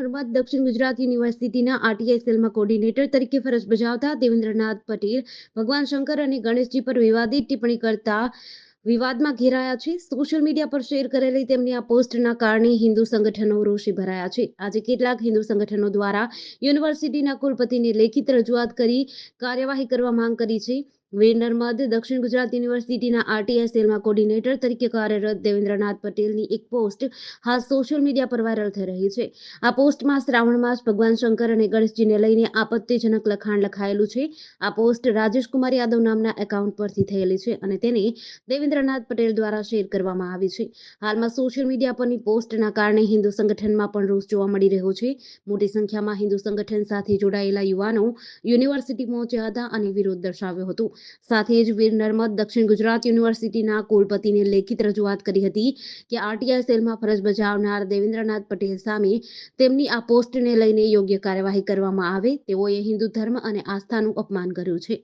નર્મદ દક્ષિણ ગુજરાત યુનિવર્સિટીના આરટીઆઈ સેલમાં કોર્ડિનેટર તરીકે ફરજ બજાવતા દેવેન્દ્રનાથ પટેલ ભગવાન શંકર અને ગણેશજી પર વિવાદિત ટિપ્પણી કરતા વિવાદમાં ઘેરાયા છે. સોશિયલ મીડિયા પર શેર કરેલી તેમની આ પોસ્ટના કારણે હિન્દુ સંગઠનો રોષે ભરાયા છે. આજે કેટલાક હિન્દુ સંગઠનો દ્વારા યુનિવર્સિટીના કુલપતિને લેખિત રજૂઆત કરી કાર્યવાહી કરવા માંગ કરી છે. વીર નર્મદ દક્ષિણ ગુજરાત યુનિવર્સિટીના આરટીઆઈ સેલમાં કોર્ડિનેટર તરીકે કાર્યરત દેવેન્દ્રનાથ પટેલની એક પોસ્ટ હાલ સોશિયલ મીડિયા પર વાયરલ થઈ રહી છે. આ પોસ્ટમાં શ્રાવણ માસ, ભગવાન શંકર અને ગણેશજીને લઈને આપત્તિજનક લખાણ લખાયેલું છે. આ પોસ્ટ રાજેશ કુમાર યાદવ નામના એકાઉન્ટ પરથી થયેલી છે અને તેને દેવેન્દ્રનાથ પટેલ દ્વારા શેર કરવામાં આવી છે. હાલમાં સોશિયલ મીડિયા પરની પોસ્ટના કારણે હિન્દુ સંગઠનમાં પણ રોષ જોવા મળી રહ્યો છે. મોટી સંખ્યામાં હિન્દુ સંગઠન સાથે જોડાયેલા યુવાનો યુનિવર્સિટી પહોંચ્યા હતા અને વિરોધ દર્શાવ્યો હતો. સાથે જ વીર નર્મદ દક્ષિણ ગુજરાત યુનિવર્સિટીના કુલપતિને લેખિત રજૂઆત કરી હતી કે આરટીઆઈ સેલમાં ફરજ બજાવનાર દેવેન્દ્રનાથ પટેલ સામે તેમની આ પોસ્ટને લઈને યોગ્ય કાર્યવાહી કરવામાં આવે. તેઓએ હિન્દુ ધર્મ અને આસ્થાનું અપમાન કર્યું છે.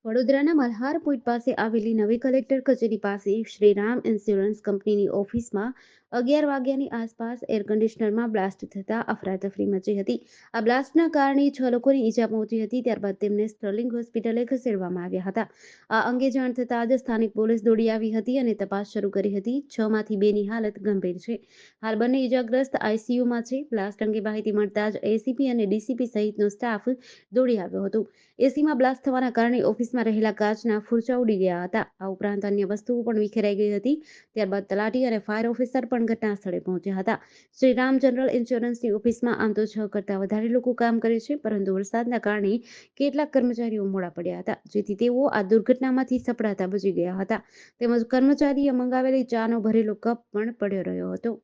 વડોદરાના મલ્હાર પોઈન્ટ પાસે આવેલી નવી કલેક્ટર કચેરી પાસે શ્રીરામ ઇન્સ્યોરન્સ કંપનીની ઓફિસમાં 11 વાગ્યાની આસપાસ એર કન્ડિશનરમાં બ્લાસ્ટ થતાં અફરાતફરી મચી હતી. આ બ્લાસ્ટના કારણે 6 લોકોને ઈજા પહોંચી હતી. ત્યારબાદ તેમને સ્ટર્લિંગ હોસ્પિટલે ખસેડવામાં આવ્યા હતા. આ અંગે જાણ થતાં જ સ્થાનિક પોલીસ દોડી આવી હતી અને તપાસ શરૂ કરી હતી. 6 માંથી 2ની હાલત ગંભીર છે. હાલ બંને ઈજાગ્રસ્ત આઈસીયુમાં છે. બ્લાસ્ટ અંગે માહિતી મળતા જ એસીપી અને ડીસીપી સહિતનો સ્ટાફ દોડી આવ્યો હતો. એસીમાં બ્લાસ્ટ થવાના કારણે ઓફિસમાં રહેલા કાચના ફૂરચા ઉડી ગયા હતા. આ ઉપરાંત અન્ય વસ્તુઓ પણ વિખેરાઈ ગઈ હતી. ત્યારબાદ તલાટી અને ફાયર ઓફિસર પણ ઘટના સ્થળે પહોંચ્યા હતા. શ્રીરામ જનરલ ઇન્સ્યોરન્સની ઓફિસમાં આમ તો 6 કરતાં વધારે લોકો કામ કરે છે, પરંતુ વરસાદના કારણે કેટલાક કર્મચારીઓ મોડા પડ્યા હતા, જેથી તેઓ આ દુર્ઘટનામાંથી સપડાતા બચી ગયા હતા. તેમજ કર્મચારીએ મંગાવેલી ચાનો ભરેલો કપ પણ પડ્યો રહ્યો હતો.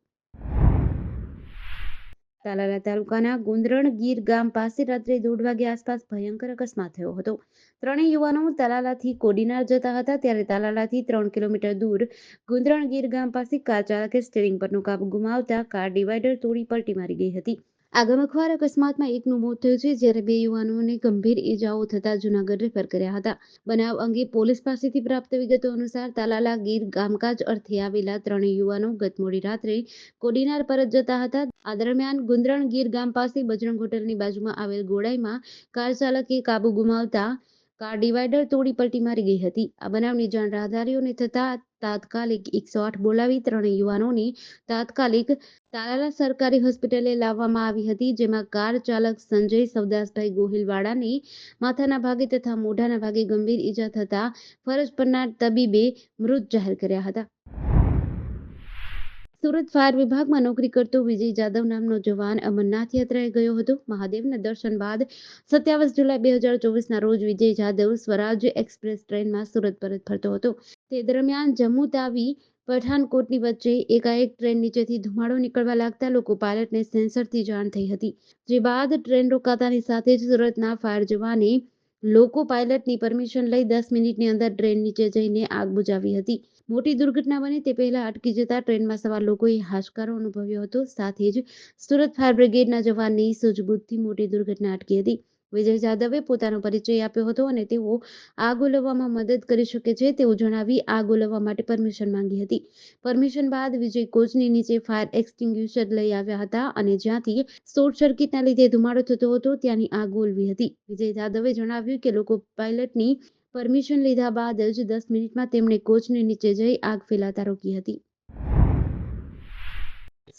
તાલાલા તાલુકાના ગુંદરણ ગીર ગામ પાસે રાત્રે 1:30 વાગ્યા આસપાસ ભયંકર અકસ્માત થયો હતો. ત્રણેય યુવાનો તાલાલાથી કોડીનાર જતા હતા, ત્યારે તાલાલાથી 3 કિલોમીટર દૂર ગુંદરણ ગીર ગામ પાસે કાર ચાલકે સ્ટીયરિંગ પરનો કાબુ ગુમાવતા કાર ડિવાઈડર તોડી પલટી મારી ગઈ હતી. આ ગમખ્વાર અકસ્માતમાં એકનું મોત થયું છે, જ્યારે 2 યુવાનોને ગંભીર ઈજાઓ થતાં જૂનાગઢ રેફર કર્યા હતા. બનાવ અંગે પોલીસ પાસેથી પ્રાપ્ત વિગતો અનુસાર તાલાલા ગીર કામકાજ અર્થે આવેલા ત્રણેય યુવાનો ગત મોડી રાત્રે કોડીનાર પરત જતા હતા. આ દરમિયાન ગુંદરણ ગીર ગામ પાસે બજરંગ હોટલની બાજુમાં આવેલ ગોડાઈમાં કાર ચાલકે કાબુ ગુમાવતા કાર ડિવાઈડર તોડી પલટી મારી ગઈ હતી. આ બનાવની જાણ રાહદારીઓને થતાં તાત્કાલિક 108 બોલાવી ત્રણેય યુવાનોને તાત્કાલિક તાલાલા સરકારી હોસ્પિટલે લાવવામાં આવી હતી, જેમાં કાર ચાલક સંજય સવદાસભાઈ ગોહિલવાડાને માથાના ભાગે તથા મોઢાના ભાગે ગંભીર ઈજા થતાં ફરજ પરના તબીબે મૃત જાહેર કર્યા હતા. સુરત ફાયર વિભાગમાં નોકરી કરતો વિજય જાદવ નામનો જવાન અમરનાથ યાત્રાએ ગયો હતો. મહાદેવના દર્શન બાદ 27 જુલાઈ 2024ના રોજ વિજય જાદવ સ્વરાજ એક્સપ્રેસ ટ્રેનમાં સુરત પરત ફરતો હતો. તે દરમિયાન જમ્મુ તાવી પઠાનકોટની વચ્ચે એકાએક ટ્રેન નીચેથી ધુમાડો નીકળવા લાગતા લોકો પાયલટને સેન્સરથી જાણ થઈ હતી, જે બાદ ટ્રેન રોકાતાની સાથે જ સુરતના ફાયર જવાને લોકો પાયલટની પરમિશન લઈ 10 મિનિટની અંદર ટ્રેન નીચે જઈને આગ બુઝાવી હતી. મોટી દુર્ઘટના બને તે પહેલા અટકી જતા ટ્રેનમાં સવાર લોકોએ હાશકારો અનુભવ્યો હતો. સાથે જ સુરત ફાયર બ્રિગેડના જવાનની સૂઝબૂછથી મોટી દુર્ઘટના અટકી હતી. વિજય જાદવે પોતાનો પરિચય આપ્યો હતો અને તેઓ આગ ઓલવવામાં મદદ કરી શકે છે તેવું જણાવી આગ ઓલવવા માટે પરમિશન માંગી હતી. પરમિશન બાદ વિજય કોચની નીચે ફાયર એક્સટિંગ્યુશર લઈ આવ્યા હતા અને જ્યાંથી શોર્ટ સર્કિટના લીધે ધુમાડો થતો હતો ત્યાંની આગ ઓલવી હતી. વિજય જાદવે જણાવ્યું કે લોકો પાયલટની પરમિશન લીધા બાદ જ 10 મિનિટમાં તેમણે કોચની નીચે જઈ આગ ફેલાતા રોકી હતી.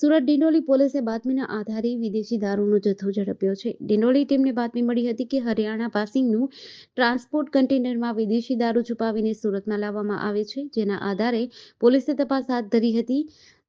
સુરત ડિંડોલી પોલીસે બાતમીના આધારે વિદેશી દારૂનો જથ્થો ઝડપ્યો છે. ડિંડોલી ટીમને બાતમી મળી હતી કે હરિયાણા પાસિંગનું ટ્રાન્સપોર્ટ કન્ટેનરમાં વિદેશી દારૂ છુપાવીને સુરતમાં લાવવામાં આવે છે, જેના આધારે પોલીસે તપાસ હાથ ધરી હતી.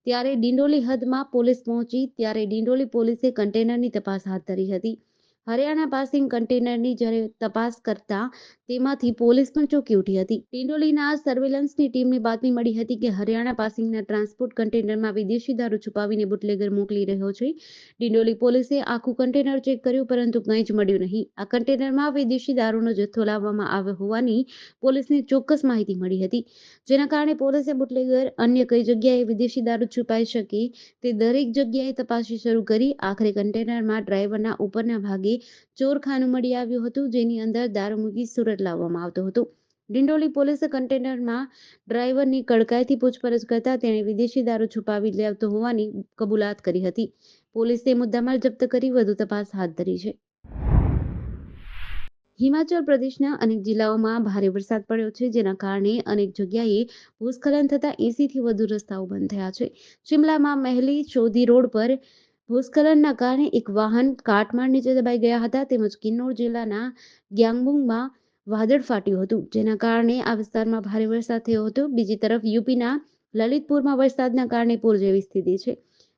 ત્યારે ડિંડોલી હદમાં પોલીસ પહોંચી ત્યારે ડિંડોલી પોલીસે કન્ટેનરની તપાસ હાથ ધરી હતી. હરિયાણા પાસિંગ કન્ટેનરની જ્યારે તપાસ કરતા તેમાંથી પોલીસ પણ ચોંકી ઉઠી હતી. ડિંડોલીના સર્વેલન્સની ટીમને બાતમી મળી હતી કે હરિયાણા પાસિંગના ટ્રાન્સપોર્ટ કન્ટેનરમાં વિદેશી દારૂ છુપાવીને બુટલેગર મોકલી રહ્યો છે. ડિંડોલી પોલીસે આખું કન્ટેનર ચેક કર્યું, પરંતુ કંઈ જ મળ્યું નહીં. આ કન્ટેનરમાં વિદેશી દારૂનો જથ્થો લાવવામાં આવ્યો હોવાની પોલીસને ચોક્કસ માહિતી મળી હતી, જેના કારણે પોલીસે બુટલેગર અન્ય કઈ જગ્યાએ વિદેશી દારૂ છુપાઈ શકે તે દરેક જગ્યાએ તપાસ શરૂ કરી. આખરે કન્ટેનરમાં ડ્રાઈવરના ઉપરના ભાગે ચોરખાનું મળી આવ્યું હતું, જેની અંદર દારૂ મૂકી સુરત લાવવામાં આવતો હતો. ડિંડોલી પોલીસે કન્ટેનરમાં ડ્રાઈવરની કડકાઈથી પૂછપરછ કરતા તેણે વિદેશી દારૂ છુપાવી લાવતો હોવાની કબૂલાત કરી હતી. પોલીસે મુદ્દામાલ જપ્ત કરી વધુ તપાસ હાથ ધરી છે. હિમાચલ પ્રદેશના અનેક જિલ્લાઓમાં ભારે વરસાદ પડ્યો છે, જેના કારણે અનેક જગ્યાએ ભૂસ્ખલન થતા 80થી વધુ રસ્તાઓ બંધ થયા છે. શિમલામાં મહેલી ચોધી રોડ પર ભૂસ્ખલનના કારણે એક વાહન કાટમાળ નીચે દબાઈ ગયા હતા, તેમજ કિન્નૌર જિલ્લાના ગ્યાંગબુંગમાં વાદળ ફાટ્યું હતું, જેના કારણે આ વિસ્તારમાં ભારે વરસાદ થયો હતો. બીજી તરફ યુપીના લલિતપુરમાં વરસાદના કારણે પૂર જેવી સ્થિતિ છે.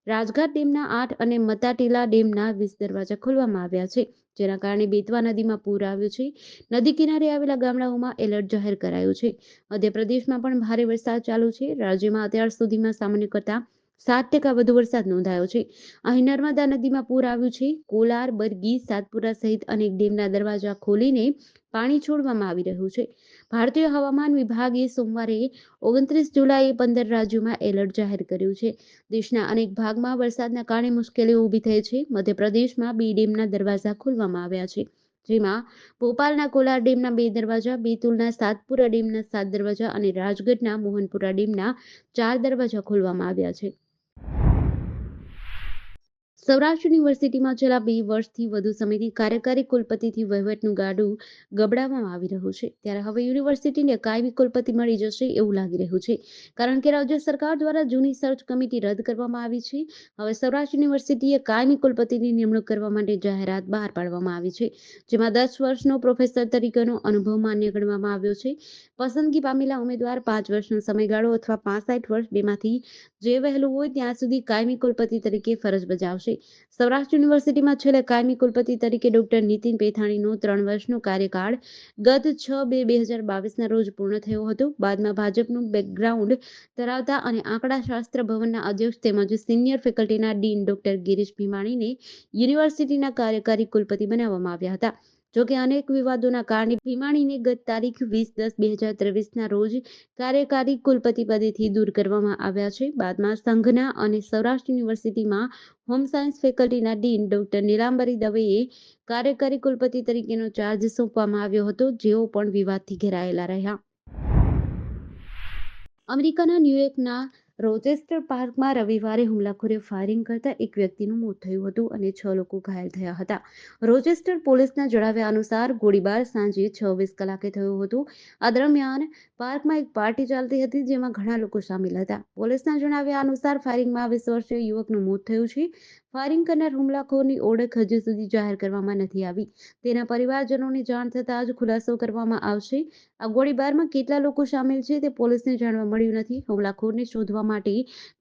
રાજઘાટ ડેમના 8 અને મતાટીલા ડેમના 20 દરવાજા ખોલવામાં આવ્યા છે, જેના કારણે બેતવા નદીમાં પૂર આવ્યું છે. નદી કિનારે આવેલા ગામડાઓમાં એલર્ટ જાહેર કરાયું છે. મધ્યપ્રદેશમાં પણ ભારે વરસાદ ચાલુ છે. રાજ્યમાં અત્યાર સુધીમાં સામાન્ય કરતાં 7% વધુ વરસાદ નોંધાયો છે. અહીં નર્મદા નદીમાં પૂર આવ્યું છે. કોલાર, બરગી, સાતપુરા સહિત અનેક ડેમના દરવાજા ખોલીને પાણી છોડવામાં આવી રહ્યું છે. ભારતીય હવામાન વિભાગે સોમવારે 29 જુલાઈએ 15 રાજ્યોમાં એલર્ટ જાહેર કર્યું છે. દેશના અનેક ભાગમાં વરસાદના કારણે મુશ્કેલીઓ ઊભી થઈ છે. મધ્યપ્રદેશમાં 2 ડેમના દરવાજા ખોલવામાં આવ્યા છે, જેમાં ભોપાલના કોલાર ડેમના 2 દરવાજા, બેતુલના સાતપુરા ડેમના 7 દરવાજા અને રાજગઢના મોહનપુરા ડેમના 4 દરવાજા ખોલવામાં આવ્યા છે. સૌરાષ્ટ્ર યુનિવર્સિટીમાં છેલ્લા 2 વર્ષથી વધુ સમયથી કાર્યકારી કુલપતિથી વહીવટનું ગાડું ગબડાવવામાં આવી રહ્યું છે. ત્યારે હવે યુનિવર્સિટીને કાયમી કુલપતિ મળી જશે એવું લાગી રહ્યું છે, કારણ કે રાજ્ય સરકાર દ્વારા જૂની સર્ચ કમિટી રદ કરવામાં આવી છે. હવે સૌરાષ્ટ્ર યુનિવર્સિટીએ કાયમી કુલપતિની નિમણૂક કરવા માટે જાહેરાત બહાર પાડવામાં આવી છે, જેમાં 10 વર્ષનો પ્રોફેસર તરીકેનો અનુભવ માન્ય ગણવામાં આવ્યો છે. પસંદગી પામેલા ઉમેદવાર 5 વર્ષનો સમયગાળો અથવા 65 વર્ષ બેમાંથી જે વહેલું હોય ત્યાં સુધી કાયમી કુલપતિ તરીકે ફરજ બજાવશે. સૌરાષ્ટ્ર યુનિવર્સિટીમાં છેલ્લે કાયમી કુલપતિ તરીકે ડોક્ટર નીતિન પેથાણીનો 3 વર્ષનો કાર્યકાળ ગત 6/2/2022ના રોજ પૂર્ણ થયો હતો. બાદમાં ભાજપનું બેકગ્રાઉન્ડ ધરાવતા અને આંકડાશાસ્ત્ર ભવનના અધ્યક્ષ તેમજ સિનિયર ફેકલ્ટીના ડીન ડોક્ટર ગિરીશ ભીમાણીને યુનિવર્સિટીના કાર્યકારી કુલપતિ બનાવવામાં આવ્યા હતા. જોકે અનેક વિવાદોના કારણે ભીમાણીને ગત તારીખ 20/10/2023ના રોજ કાર્યકારી કુલપતિ પદેથી દૂર કરવામાં આવ્યા છે. બાદમાં સંઘના અને સૌરાષ્ટ્ર યુનિવર્સિટીમાં હોમ સાયન્સ ફેકલ્ટીના ડીન ડોક્ટર નીલાંબરી દવેએ કાર્યકારી કુલપતિ તરીકેનો ચાર્જ સોંપવામાં આવ્યો હતો, જેઓ પણ વિવાદથી ઘેરાયેલા રહ્યા. અમેરિકાના ન્યૂયોર્કના રોચેસ્ટર પાર્કમાં રવિવારે હુમલાખોરે ફાયરિંગ કરતા એક વ્યક્તિનું મોત થયું હતું અને 6 લોકો ઘાયલ થયા હતા. રોચેસ્ટર પોલીસના જણાવ્યા અનુસાર ગોળીબાર સાંજે 6:20 કલાકે થયો હતો. આ દરમિયાન પાર્કમાં એક પાર્ટી ચાલતી હતી, જેમાં ઘણા લોકો સામેલ હતા. પોલીસના જણાવ્યા અનુસાર ફાયરિંગમાં 20 વર્ષીય યુવકનું મોત થયું છે. ફાયરિંગ કરનાર હુમલાખોરની ઓળખ હજુ સુધી જાહેર કરવામાં નથી આવી. તેના પરિવારજનોને જાણ થતાં જ ખુલાસો કરવામાં આવશે. આ ગોળીબારમાં કેટલા લોકો સામેલ છે તે પોલીસને જાણવા મળ્યું નથી. હુમલાખોરને શોધવા માટે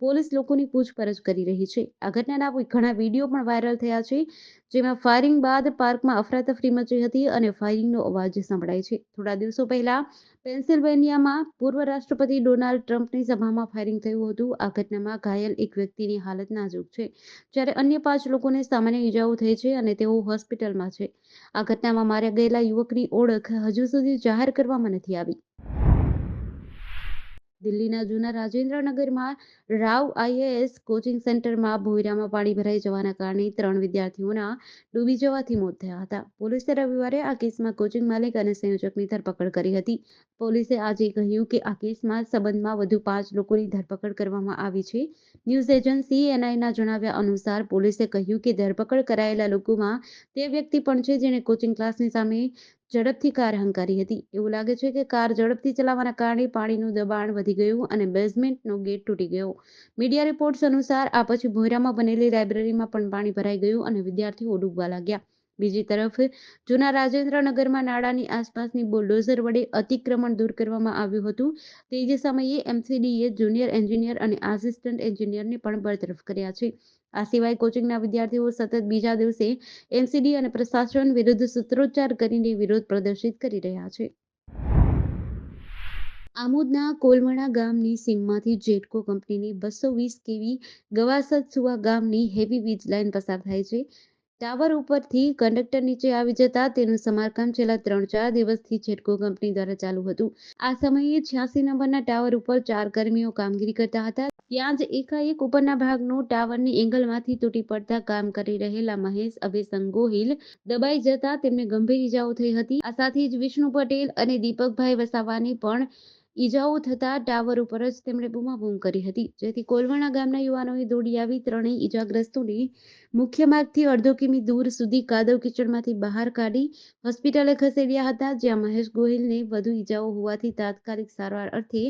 પોલીસ લોકોની પૂછપરછ કરી રહી છે. આ ઘટનાના ઘણા વિડીયો પણ વાયરલ થયા છે, જેમાં ફાયરિંગ બાદ પાર્કમાં અફરાતફરી મચી હતી અને ફાયરિંગનો અવાજ સંભળાય છે. થોડા દિવસો પહેલા પેન્સિલ્વેનિયામાં પૂર્વ રાષ્ટ્રપતિ ડોનાલ્ડ ટ્રમ્પની સભામાં ફાયરિંગ થયું હતું. આ ઘટનામાં ઘાયલ એક વ્યક્તિની હાલત નાજુક છે, જ્યારે અન્ય 5 લોકોને સામાન્ય ઈજાઓ થઈ છે અને તેઓ હોસ્પિટલમાં છે. આ ઘટનામાં માર્યા ગયેલા યુવકની ઓળખ હજુ સુધી જાહેર કરવામાં નથી આવી. દિલ્હીના જૂના રાજેન્દ્રનગરમાં રાવ આઈએએસ કોચિંગ સેન્ટરમાં ભોંયરામાં પાણી ભરાઈ જવાના કારણે 3 વિદ્યાર્થીઓના ડૂબી જવાથી મોત થયા હતા. પોલીસે રવિવારે આ કેસમાં કોચિંગ માલિક અને સંયોજકની ધરપકડ કરી હતી. પોલીસે આજે કહ્યું કે આ કેસમાં સંબંધમાં વધુ 5 લોકોની ધરપકડ કરવામાં આવી છે. ન્યૂઝ એજન્સી એનઆઈના જણાવ્યા અનુસાર પોલીસે કહ્યું કે ધરપકડ કરાયેલા લોકોમાં તે વ્યક્તિ પણ છે જેણે કોચિંગ ક્લાસની સામે ઝડપથી કાર હંકારી હતી. એવું લાગે છે કે કાર ઝડપથી ચલાવવાના કારણે પાણીનું દબાણ વધી ગયું અને બેઝમેન્ટનો ગેટ તૂટી ગયો. મીડિયા રિપોર્ટ્સ અનુસાર આ પછી ભોંયરામાં બનેલી લાઇબ્રેરીમાં પણ પાણી ભરાઈ ગયું અને વિદ્યાર્થીઓ ડૂબવા લાગ્યા. બીજી તરફ જૂના રાજેન્દ્રનગરમાં નાળાની આસપાસની બુલડોઝર વડે અતિક્રમણ દૂર કરવામાં આવ્યું હતું. તે જ સમયે એમસીડીએ જુનિયર એન્જિનિયર અને આસિસ્ટન્ટ એન્જિનિયરને પણ બરતરફ કર્યા છે. આ સિવાય કોચિંગના વિદ્યાર્થીઓ સતત બીજા દિવસે એમસીડી અને પ્રશાસન વિરુદ્ધ સૂત્રોચ્ચાર કરીને વિરોધ પ્રદર્શિત કરી રહ્યા છે. આમોદના કોલમણા ગામની સીમમાંથી જેટકો કંપનીની 220 કેવી ગવાસદ-સુવા ગામની હેવી વીજ લાઇન પસાર થાય છે. ટાવર ઉપરથી કંડક્ટર નીચે આવી જતા તેનું સમારકામ છેલ્લા 3-4 દિવસથી જેટકો કંપની દ્વારા ચાલુ હતું. આ સમયે 86 નંબરના ટાવર ઉપર 4 કર્મીઓ કામગીરી કરતા હતા. ત્યાં જ એકાએક ઉપરના ભાગનું ટાવરની એંગલમાંથી તૂટી પડતા કામ કરી રહેલા મહેશ અભેસંગ ગોહિલ દબાઈ જતા તેમને ગંભીર ઈજાઓ થઈ હતી. આ સાથે જ વિષ્ણુ પટેલ અને દીપકભાઈ વસાવાની પણ ઈજાઓ થતા ટાવર ઉપર જ તેમણે બૂમાબૂમ કરી હતી, જેથી કોલવણા ગામના યુવાનોએ દોડી આવી ત્રણેય ઈજાગ્રસ્તોને મુખ્ય માર્ગથી અડધો કિમી દૂર સુધી કાદવ કીચડમાંથી બહાર કાઢી હોસ્પિટલે ખસેડ્યા હતા, જ્યાં મહેશ ગોહિલને વધુ ઈજાઓ હોવાથી તાત્કાલિક સારવાર અર્થે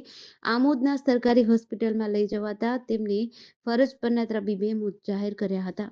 આમોદના સરકારી હોસ્પિટલમાં લઈ જવાતા તેમને ફરજ પરના તબીબે મોત જાહેર કર્યા હતા.